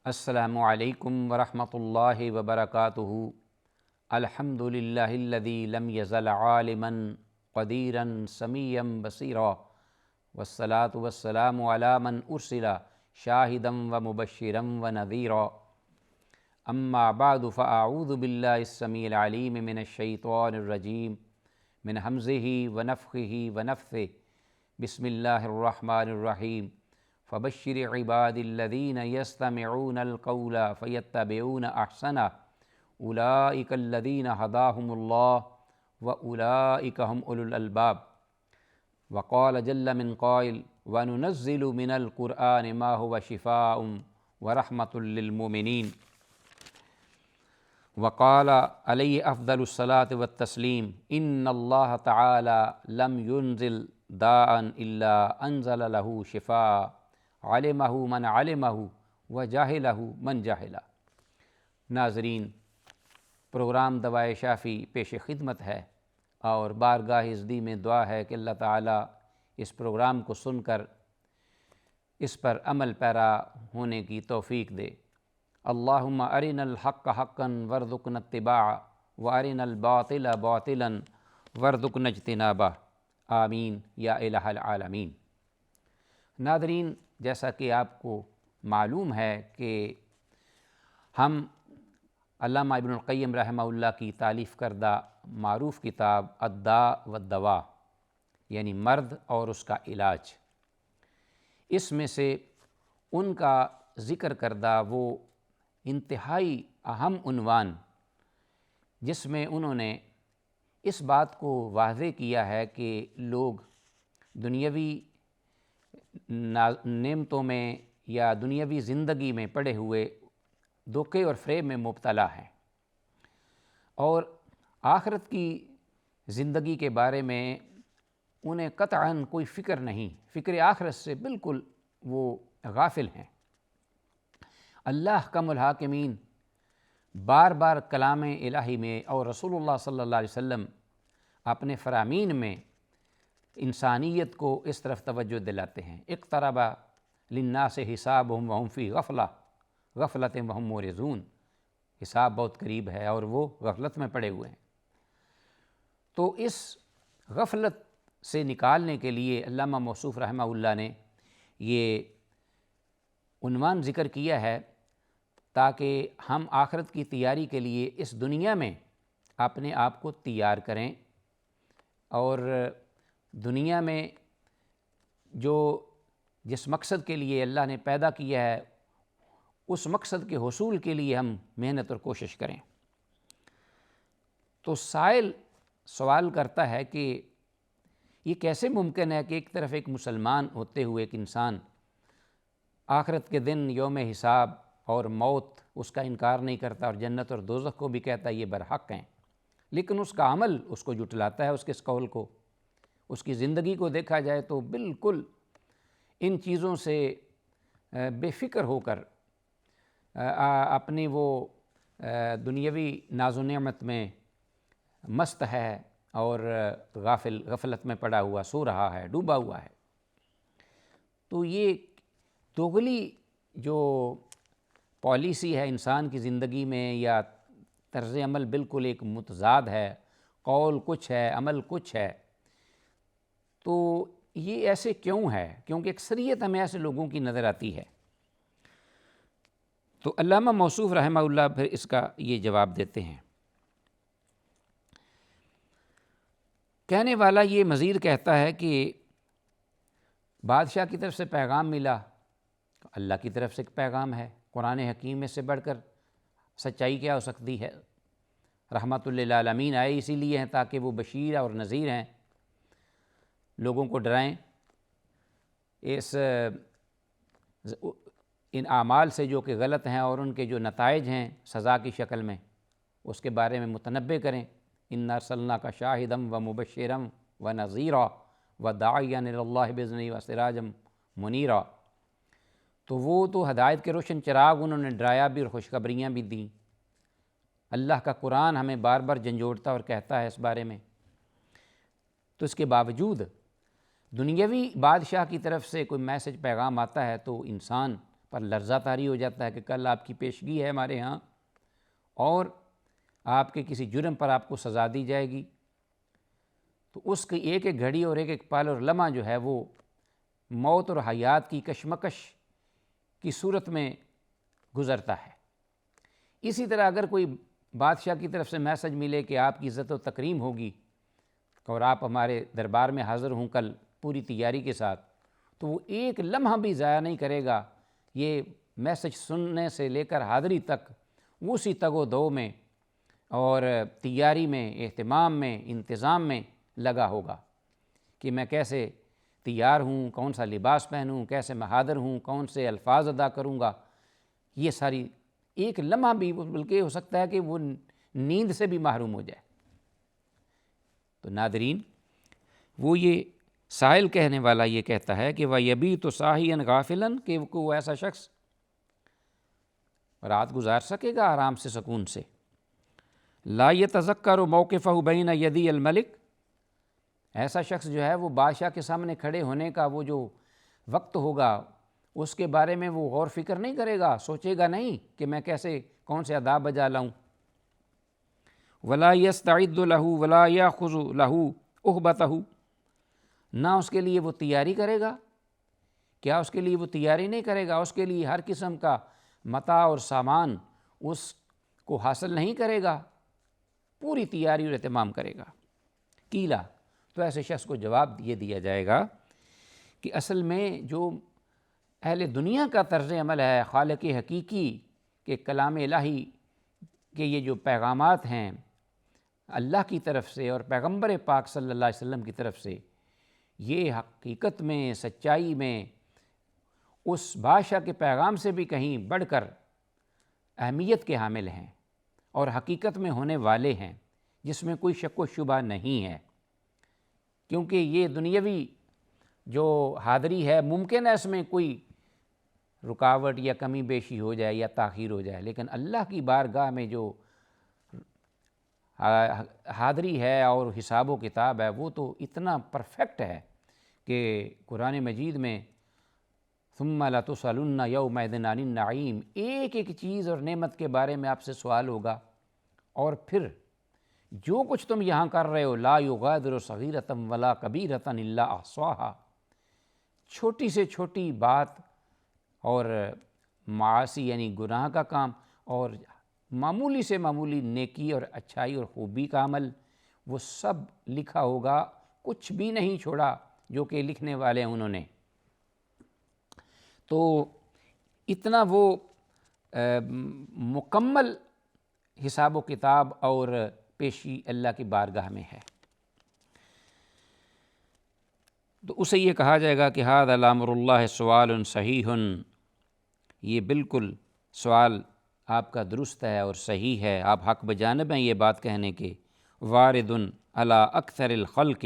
السلام علیکم ورحمۃ اللہ وبرکاتہ۔ الحمد للہ الذی لم یزل عالما قدیرا سمیعا بصیرا والصلاة والسلام علی من ارسل شاہدا ومبشرا ونذیرا۔ اما بعد فاعوذ باللہ السمیع العلیم من الشیطان الرجیم من ہمزہ ونفخہ ونفثہ۔ بسم اللہ الرحمن الرحیم۔ فبشر عباد الذین یستمعون القول فیتبعون احسنہ اولئک الذین ہداہم اللہ واولئک ہم اولو الالباب۔ وقال جل من قائل وننزل من القرآن ما هو شفاء ورحمۃ للمؤمنین۔ وقال علیہ افضل الصلاۃ والتسلیم ان اللہ تعالی لم ينزل داء الا انزل له شفاء علمہ من علمہ وجاہلہ من جاہلہ۔ ناظرین، پروگرام دوائے شافی پیش خدمت ہے اور بارگاہ ازدی میں دعا ہے کہ اللہ تعالیٰ اس پروگرام کو سن کر اس پر عمل پیرا ہونے کی توفیق دے۔ اللہم ارنا الحق حقا وارزقنا اتباعہ وارنا الباطل باطلا وارزقنا اجتنابہ، آمین یا الہ العالمین۔ ناظرین، جیسا کہ آپ کو معلوم ہے کہ ہم علامہ ابن القیم رحمہ اللہ کی تالیف کردہ معروف کتاب الداء والدواء یعنی مرض اور اس کا علاج، اس میں سے ان کا ذکر کردہ وہ انتہائی اہم عنوان جس میں انہوں نے اس بات کو واضح کیا ہے کہ لوگ دنیاوی نعمتوں میں یا دنیاوی زندگی میں پڑے ہوئے دھوکے اور فریب میں مبتلا ہیں، اور آخرت کی زندگی کے بارے میں انہیں قطعاً کوئی فکر نہیں، فکر آخرت سے بالکل وہ غافل ہیں۔ اللہ احکم الحاکمین بار بار کلام الہی میں اور رسول اللہ صلی اللہ علیہ وسلم اپنے فرامین میں انسانیت کو اس طرف توجہ دلاتے ہیں۔ اقترب للناس حسابهم وهم فی غفلہ غفلۃ وهم مورزون، حساب بہت قریب ہے اور وہ غفلت میں پڑے ہوئے ہیں۔ تو اس غفلت سے نکالنے کے لیے علامہ موصوف رحمہ اللہ نے یہ عنوان ذکر کیا ہے تاکہ ہم آخرت کی تیاری کے لیے اس دنیا میں اپنے آپ کو تیار کریں، اور دنیا میں جس مقصد کے لیے اللہ نے پیدا کیا ہے اس مقصد کے حصول کے لیے ہم محنت اور کوشش کریں۔ تو سائل سوال کرتا ہے کہ یہ کیسے ممکن ہے کہ ایک طرف ایک مسلمان ہوتے ہوئے ایک انسان آخرت کے دن یوم حساب اور موت اس کا انکار نہیں کرتا اور جنت اور دوزخ کو بھی کہتا ہے یہ برحق ہیں، لیکن اس کا عمل اس کو جھٹلاتا ہے، اس کے اس قول کو، اس کی زندگی کو دیکھا جائے تو بالکل ان چیزوں سے بے فکر ہو کر اپنی وہ دنیاوی ناز و نعمت میں مست ہے اور غفلت میں پڑا ہوا سو رہا ہے، ڈوبا ہوا ہے۔ تو یہ دوغلی جو پالیسی ہے انسان کی زندگی میں یا طرز عمل بالکل ایک متضاد ہے، قول کچھ ہے عمل کچھ ہے، تو یہ ایسے کیوں ہے؟ کیونکہ اکثریت ہمیں ایسے لوگوں کی نظر آتی ہے۔ تو علامہ موصوف رحمہ اللہ پھر اس کا یہ جواب دیتے ہیں۔ کہنے والا یہ مزید کہتا ہے کہ بادشاہ کی طرف سے پیغام ملا، اللہ کی طرف سے ایک پیغام ہے، قرآن حکیم میں سے بڑھ کر سچائی کیا ہو سکتی ہے؟ رحمت للعالمین آئے اسی لیے ہیں تاکہ وہ بشیر اور نذیر ہیں، لوگوں کو ڈرائیں ان اعمال سے جو کہ غلط ہیں اور ان کے جو نتائج ہیں سزا کی شکل میں، اس کے بارے میں متنبہ کریں۔ انا ارسلناک شاہدا ومبشرا ونذیرا وداعیا الی اللہ باذنہ وسراجا منیرا۔ تو وہ تو ہدایت کے روشن چراغ، انہوں نے ڈرایا بھی اور خوشخبریاں بھی دیں۔ اللہ کا قرآن ہمیں بار بار جھنجھوڑتا اور کہتا ہے اس بارے میں، تو اس کے باوجود دنیاوی بادشاہ کی طرف سے کوئی میسج پیغام آتا ہے تو انسان پر لرزہ طاری ہو جاتا ہے کہ کل آپ کی پیشگی ہے ہمارے ہاں اور آپ کے کسی جرم پر آپ کو سزا دی جائے گی، تو اس کی ایک ایک گھڑی اور ایک ایک پل اور لمحہ جو ہے وہ موت اور حیات کی کشمکش کی صورت میں گزرتا ہے۔ اسی طرح اگر کوئی بادشاہ کی طرف سے میسج ملے کہ آپ کی عزت و تکریم ہوگی اور آپ ہمارے دربار میں حاضر ہوں کل پوری تیاری کے ساتھ، تو وہ ایک لمحہ بھی ضائع نہیں کرے گا، یہ میسج سننے سے لے کر حاضری تک اسی تگ و دو میں اور تیاری میں، اہتمام میں، انتظام میں لگا ہوگا کہ میں کیسے تیار ہوں، کون سا لباس پہنوں، کیسے میں حاضر ہوں، کون سے الفاظ ادا کروں گا، یہ ساری ایک لمحہ بھی، بلکہ ہو سکتا ہے کہ وہ نیند سے بھی محروم ہو جائے۔ تو ناظرین، وہ یہ سائل کہنے والا یہ کہتا ہے کہ وَيَبِيتُ صَاحِيًا غَافِلًا، کہ وہ ایسا شخص رات گزار سکے گا آرام سے، سکون سے۔ لا يتذکر موقفہ بین یدی الملک، ایسا شخص جو ہے وہ بادشاہ کے سامنے کھڑے ہونے کا وہ جو وقت ہوگا اس کے بارے میں وہ غور فکر نہیں کرے گا، سوچے گا نہیں کہ میں کیسے کون سے آداب بجا لاؤں۔ ولا یستعد لہ ولا یاخذ لہ اہبتہ، نہ اس کے لیے وہ تیاری کرے گا، کیا اس کے لیے وہ تیاری نہیں کرے گا، اس کے لیے ہر قسم کا متاع اور سامان اس کو حاصل نہیں کرے گا، پوری تیاری اور اہتمام کرے گا۔ قیلا، تو ایسے شخص کو جواب یہ دیا جائے گا کہ اصل میں جو اہل دنیا کا طرز عمل ہے، خالق حقیقی کے کلام الہی کے یہ جو پیغامات ہیں اللہ کی طرف سے اور پیغمبر پاک صلی اللہ علیہ وسلم کی طرف سے، یہ حقیقت میں، سچائی میں اس بادشاہ کے پیغام سے بھی کہیں بڑھ کر اہمیت کے حامل ہیں اور حقیقت میں ہونے والے ہیں، جس میں کوئی شک و شبہ نہیں ہے، کیونکہ یہ دنیاوی جو حاضری ہے ممکن ہے اس میں کوئی رکاوٹ یا کمی بیشی ہو جائے یا تاخیر ہو جائے، لیکن اللہ کی بارگاہ میں جو حاضری ہے اور حساب و کتاب ہے وہ تو اتنا پرفیکٹ ہے کہ قرآن مجید میں ثم لتسألن یومئذ عن النعیم، ایک ایک چیز اور نعمت کے بارے میں آپ سے سوال ہوگا، اور پھر جو کچھ تم یہاں کر رہے ہو لا یغادر صغیرۃ ولا کبیرۃ الا احصاھا، چھوٹی سے چھوٹی بات اور معاصی یعنی گناہ کا کام اور معمولی سے معمولی نیکی اور اچھائی اور خوبی کا عمل، وہ سب لکھا ہوگا، کچھ بھی نہیں چھوڑا جو کہ لکھنے والے ہیں انہوں نے۔ تو اتنا وہ مکمل حساب و کتاب اور پیشی اللہ کی بارگاہ میں ہے۔ تو اسے یہ کہا جائے گا کہ ھذا لامر اللہ سوال صحیح، یہ بالکل سوال آپ کا درست ہے اور صحیح ہے، آپ حق بجانب ہیں یہ بات کہنے کے۔ وارد علی اکثر الخلق،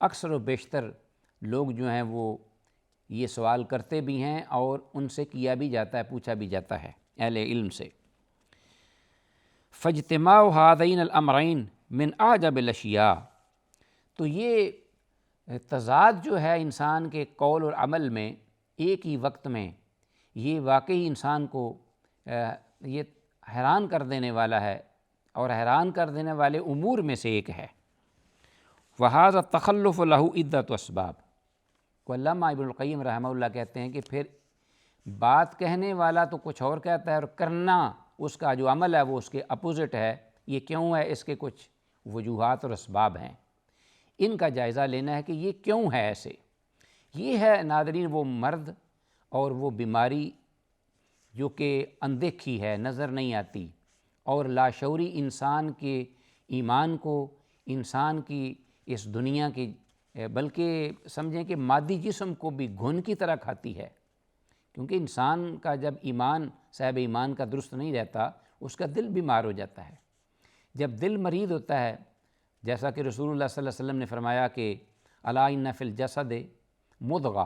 اکثر و بیشتر لوگ جو ہیں وہ یہ سوال کرتے بھی ہیں اور ان سے کیا بھی جاتا ہے، پوچھا بھی جاتا ہے اہل علم سے۔ فاجتماع ھذین الامرین من اعجب الاشیاء، تو یہ تضاد جو ہے انسان کے قول اور عمل میں ایک ہی وقت میں، یہ واقعی انسان کو یہ حیران کر دینے والا ہے اور حیران کر دینے والے امور میں سے ایک ہے۔ وَھَذَا التَّخَلُّفُ لَهُ عِدَّةُ اسباب، کو علامہ ابن القیم رحمہ اللہ کہتے ہیں کہ پھر بات کہنے والا تو کچھ اور کہتا ہے اور کرنا اس کا جو عمل ہے وہ اس کے اپوزٹ ہے، یہ کیوں ہے؟ اس کے کچھ وجوہات اور اسباب ہیں، ان کا جائزہ لینا ہے کہ یہ کیوں ہے ایسے۔ یہ ہے ناظرین وہ مرض اور وہ بیماری جو کہ اندیکھی ہے، نظر نہیں آتی، اور لاشعوری انسان کے ایمان کو، انسان کی اس دنیا کی، بلکہ سمجھیں کہ مادی جسم کو بھی گھن کی طرح کھاتی ہے، کیونکہ انسان کا جب ایمان، صاحب ایمان کا درست نہیں رہتا، اس کا دل بیمار ہو جاتا ہے۔ جب دل مریض ہوتا ہے، جیسا کہ رسول اللہ صلی اللہ علیہ وسلم نے فرمایا کہ الا ان فی الجسد مضغہ،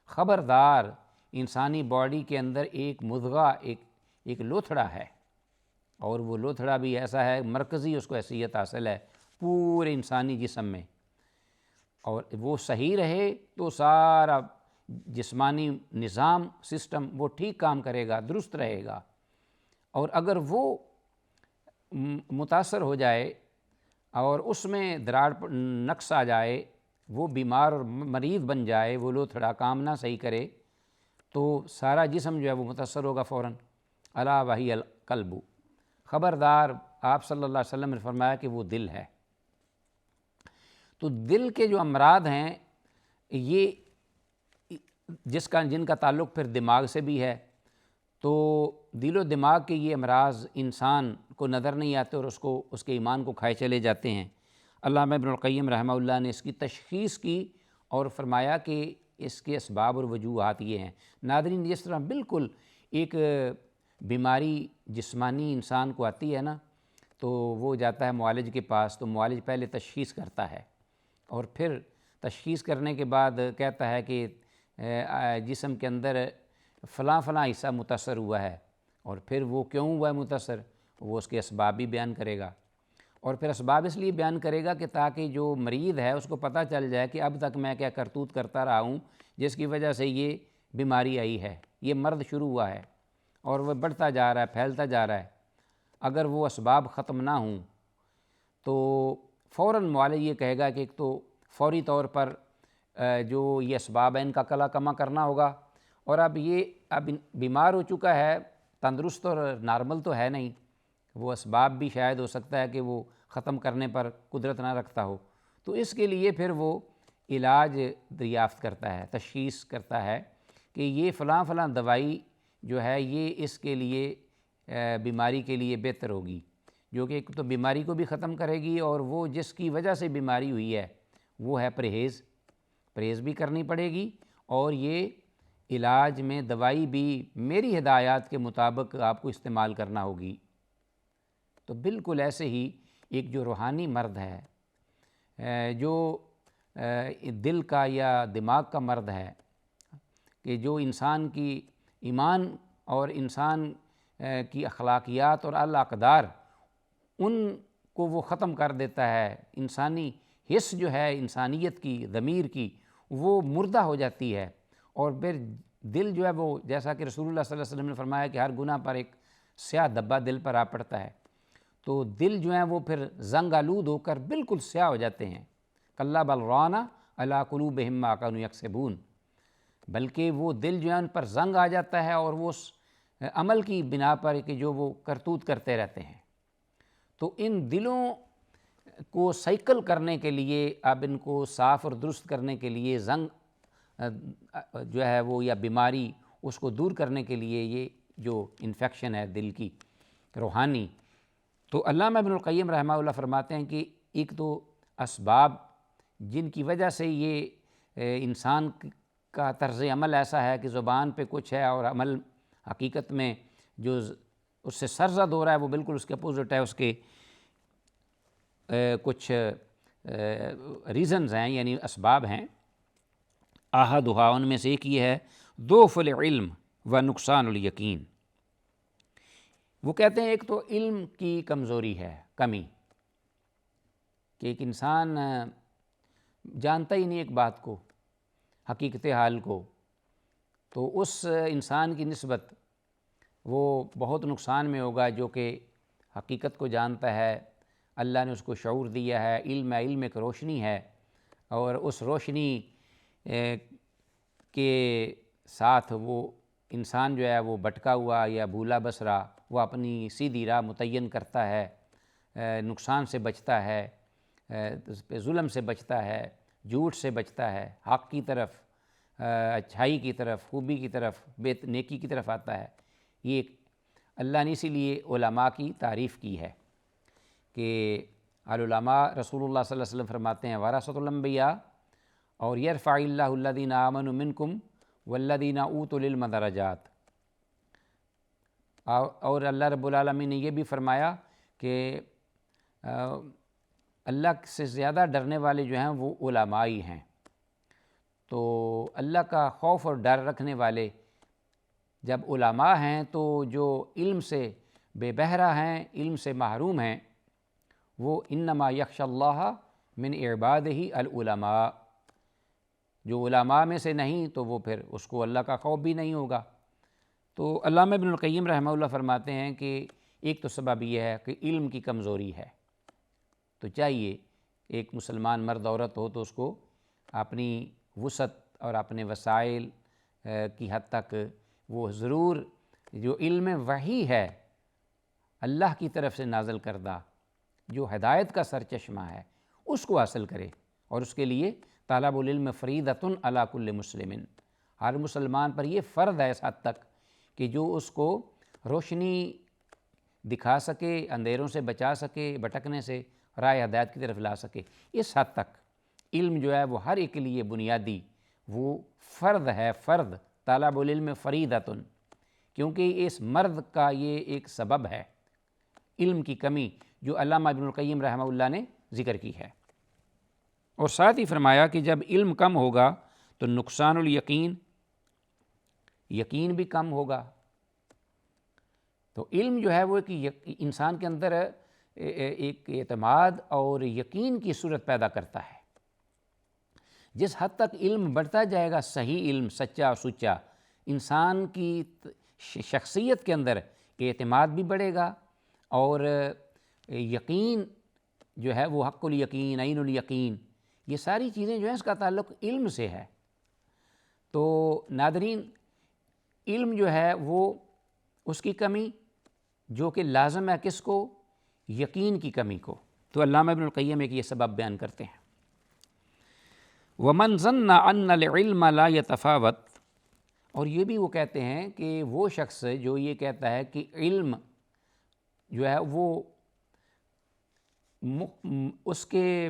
خبردار انسانی باڈی کے اندر ایک مضغہ، ایک لوتھڑا ہے، اور وہ لوتھڑا بھی ایسا ہے مرکزی، اس کو حیثیت حاصل ہے پورے انسانی جسم میں، اور وہ صحیح رہے تو سارا جسمانی نظام سسٹم وہ ٹھیک کام کرے گا، درست رہے گا، اور اگر وہ متاثر ہو جائے اور اس میں دراڑ نقص آ جائے، وہ بیمار اور مریض بن جائے، وہ لو تھوڑا کام نہ صحیح کرے، تو سارا جسم جو ہے وہ متاثر ہوگا فوراً۔ الا وہی القلب، خبردار، آپ صلی اللہ علیہ وسلم نے فرمایا کہ وہ دل ہے۔ تو دل کے جو امراض ہیں یہ جن کا تعلق پھر دماغ سے بھی ہے، تو دل و دماغ کے یہ امراض انسان کو نظر نہیں آتے اور اس کے ایمان کو کھائے چلے جاتے ہیں۔ علامہ ابن القیم رحمہ اللہ نے اس کی تشخیص کی اور فرمایا کہ اس کے اسباب اور وجوہات یہ ہیں۔ ناظرین، جس طرح بالکل ایک بیماری جسمانی انسان کو آتی ہے نا، تو وہ جاتا ہے معالج کے پاس، تو معالج پہلے تشخیص کرتا ہے اور پھر تشخیص کرنے کے بعد کہتا ہے کہ جسم کے اندر فلاں فلاں حصہ متاثر ہوا ہے، اور پھر وہ کیوں ہوا ہے متاثر، وہ اس کے اسباب بھی بیان کرے گا، اور پھر اسباب اس لیے بیان کرے گا کہ تاکہ جو مریض ہے اس کو پتہ چل جائے کہ اب تک میں کیا کرتوت کرتا رہا ہوں جس کی وجہ سے یہ بیماری آئی ہے، یہ مرض شروع ہوا ہے اور وہ بڑھتا جا رہا ہے، پھیلتا جا رہا ہے۔ اگر وہ اسباب ختم نہ ہوں تو فوراً معالج یہ کہے گا کہ ایک تو فوری طور پر جو یہ اسباب ہیں ان کا کلا کما کرنا ہوگا، اور اب بیمار ہو چکا ہے، تندرست اور نارمل تو ہے نہیں، وہ اسباب بھی شاید ہو سکتا ہے کہ وہ ختم کرنے پر قدرت نہ رکھتا ہو، تو اس کے لیے پھر وہ علاج دریافت کرتا ہے، تشخیص کرتا ہے کہ یہ فلاں فلاں دوائی جو ہے یہ اس کے لیے بیماری کے لیے بہتر ہوگی، جو کہ ایک تو بیماری کو بھی ختم کرے گی، اور وہ جس کی وجہ سے بیماری ہوئی ہے وہ ہے پرہیز بھی کرنی پڑے گی، اور یہ علاج میں دوائی بھی میری ہدایات کے مطابق آپ کو استعمال کرنا ہوگی۔ تو بالکل ایسے ہی ایک جو روحانی مرض ہے، جو دل کا یا دماغ کا مرض ہے، کہ جو انسان کی ایمان اور انسان کی اخلاقیات اور الاقدار ان کو وہ ختم کر دیتا ہے، انسانی حس جو ہے انسانیت کی، ضمیر کی، وہ مردہ ہو جاتی ہے، اور پھر دل جو ہے وہ جیسا کہ رسول اللہ صلی اللہ علیہ وسلم نے فرمایا کہ ہر گناہ پر ایک سیاہ دھبا دل پر آ پڑتا ہے، تو دل جو ہیں وہ پھر زنگ آلود ہو کر بالکل سیاہ ہو جاتے ہیں۔ کلا بل ران علی قلوبہم ما کانوا یکسبون، بلکہ وہ دل جو ہے ان پر زنگ آ جاتا ہے، اور وہ اس عمل کی بنا پر کہ جو وہ کرتوت کرتے رہتے ہیں۔ تو ان دلوں کو سائیکل کرنے کے لیے، اب ان کو صاف اور درست کرنے کے لیے، زنگ جو ہے وہ یا بیماری اس کو دور کرنے کے لیے یہ جو انفیکشن ہے دل کی روحانی، تو علامہ ابن القیم رحمہ اللہ فرماتے ہیں کہ ایک تو اسباب جن کی وجہ سے یہ انسان کا طرز عمل ایسا ہے کہ زبان پہ کچھ ہے اور عمل حقیقت میں جو اس سے سرزد ہو رہا ہے وہ بالکل اس کے اپوزٹ ہے، اس کے کچھ ریزنز ہیں، یعنی اسباب ہیں۔ احدھا، ان میں سے ایک یہ ہے ضعف العلم و نقصان الیقین۔ وہ کہتے ہیں ایک تو علم کی کمزوری ہے، کمی، کہ ایک انسان جانتا ہی نہیں ایک بات کو، حقیقت حال کو، تو اس انسان کی نسبت وہ بہت نقصان میں ہوگا جو کہ حقیقت کو جانتا ہے، اللہ نے اس کو شعور دیا ہے، علم ایک روشنی ہے، اور اس روشنی کے ساتھ وہ انسان جو ہے وہ بھٹکا ہوا یا بھولا بسرا، وہ اپنی سیدھی راہ متعین کرتا ہے، نقصان سے بچتا ہے، ظلم سے بچتا ہے، جھوٹ سے بچتا ہے، حق کی طرف، اچھائی کی طرف، خوبی کی طرف، نیکی کی طرف آتا ہے۔ یہ اللہ نے اسی لیے علماء کی تعریف کی ہے کہ العلماء، رسول اللہ صلی اللہ علیہ وسلم فرماتے ہیں ورثۃ الانبیاء، اور یرفع اللہ الذین آمنوا منکم والذین اوتوا العلم درجات، اور اللہ رب العالمین نے یہ بھی فرمایا کہ اللہ سے زیادہ ڈرنے والے جو ہیں وہ علماء ہی ہیں۔ تو اللہ کا خوف اور ڈر رکھنے والے جب علماء ہیں، تو جو علم سے بے بہرہ ہیں، علم سے محروم ہیں، وہ انما یخشی اللہ من عبادہ العلماء، جو علماء میں سے نہیں تو وہ پھر اس کو اللہ کا خوف بھی نہیں ہوگا۔ تو علامہ ابن القیم رحمہ اللہ فرماتے ہیں کہ ایک تو سبب یہ ہے کہ علم کی کمزوری ہے، تو چاہیے ایک مسلمان مرد عورت ہو تو اس کو اپنی وسعت اور اپنے وسائل کی حد تک وہ ضرور جو علم وحی ہے اللہ کی طرف سے نازل کردہ، جو ہدایت کا سرچشمہ ہے، اس کو حاصل کرے، اور اس کے لیے طالب العلم فریضۃ علی کل مسلم، ہر مسلمان پر یہ فرض ہے اس حد تک کہ جو اس کو روشنی دکھا سکے، اندھیروں سے بچا سکے، بھٹکنے سے راہ ہدایت کی طرف لا سکے، اس حد تک علم جو ہے وہ ہر ایک کے لیے بنیادی وہ فرض ہے، فرض طالب العلم فریضۃ، کیونکہ اس مرض کا یہ ایک سبب ہے علم کی کمی جو علامہ ابن القیم رحمہ اللہ نے ذکر کی ہے۔ اور ساتھ ہی فرمایا کہ جب علم کم ہوگا تو نقصان الیقین، یقین بھی کم ہوگا۔ تو علم جو ہے وہ ایک انسان کے اندر ایک اعتماد اور یقین کی صورت پیدا کرتا ہے۔ جس حد تک علم بڑھتا جائے گا، صحیح علم، سچا اور سچا، انسان کی شخصیت کے اندر اعتماد بھی بڑھے گا، اور یقین جو ہے وہ حق الیقین، عین الیقین، یہ ساری چیزیں جو ہیں اس کا تعلق علم سے ہے۔ تو ناظرین، علم جو ہے وہ اس کی کمی جو کہ لازم ہے کس کو؟ یقین کی کمی کو۔ تو علامہ ابن القیم ایک یہ سبب بیان کرتے ہیں، وَمَنْ ظَنَّ أَنَّ الْعِلْمَ لَا يَتَفَاوَتْ، اور یہ بھی وہ کہتے ہیں کہ وہ شخص جو یہ کہتا ہے کہ علم جو ہے وہ اس کے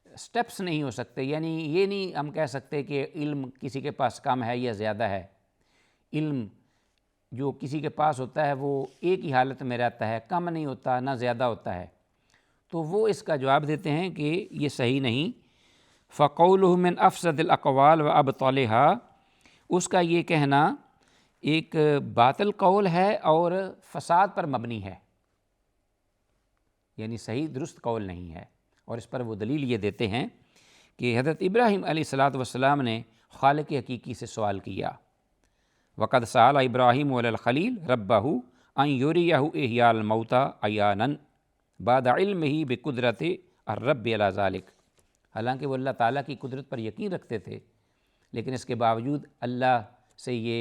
سٹیپس نہیں ہو سکتے، یعنی یہ نہیں ہم کہہ سکتے کہ علم کسی کے پاس کم ہے یا زیادہ ہے، علم جو کسی کے پاس ہوتا ہے وہ ایک ہی حالت میں رہتا ہے، کم نہیں ہوتا نہ زیادہ ہوتا ہے، تو وہ اس کا جواب دیتے ہیں کہ یہ صحیح نہیں۔ فَقَوْلُهُ مِنْ أَفْسَدِ الْأَقْوَالِ وَأَبْطَالِهَا، اس کا یہ کہنا ایک باطل قول ہے اور فساد پر مبنی ہے، یعنی صحیح درست قول نہیں ہے۔ اور اس پر وہ دلیل یہ دیتے ہیں کہ حضرت ابراہیم علیہ السلام نے خالق حقیقی سے سوال کیا، وَقَدْ سَأَلَ إِبْرَاهِيمُ عَلَى الْخَلِيلِ رَبَّهُ أَنْ يُرِيَهُ إِحْيَاءَ الْمَوْتَىٰ عَيَانًا بَعْدَ عِلْمِهِ بِقُدْرَةِ الرَّبِّ عَلَى ذَلِكَ، حالانکہ وہ اللہ تعالیٰ کی قدرت پر یقین رکھتے تھے، لیکن اس کے باوجود اللہ سے یہ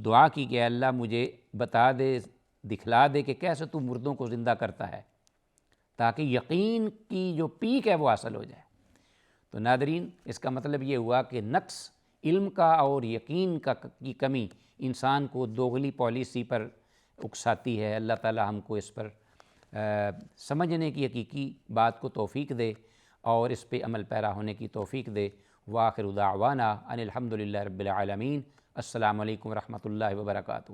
دعا کی کہ اللہ مجھے بتا دے، دکھلا دے کہ کیسے تو مردوں کو زندہ کرتا ہے، تاکہ یقین کی جو پیک ہے وہ حاصل ہو جائے۔ تو ناظرین، اس کا مطلب یہ ہوا کہ نقص علم کا اور یقین کی کمی انسان کو دوغلی پالیسی پر اکساتی ہے۔ اللہ تعالی ہم کو اس پر سمجھنے کی حقیقی بات کو توفیق دے اور اس پہ عمل پیرا ہونے کی توفیق دے۔ وآخر دعوانا ان الحمد للہ رب العالمین۔ السلام علیکم ورحمۃ اللہ وبرکاتہ۔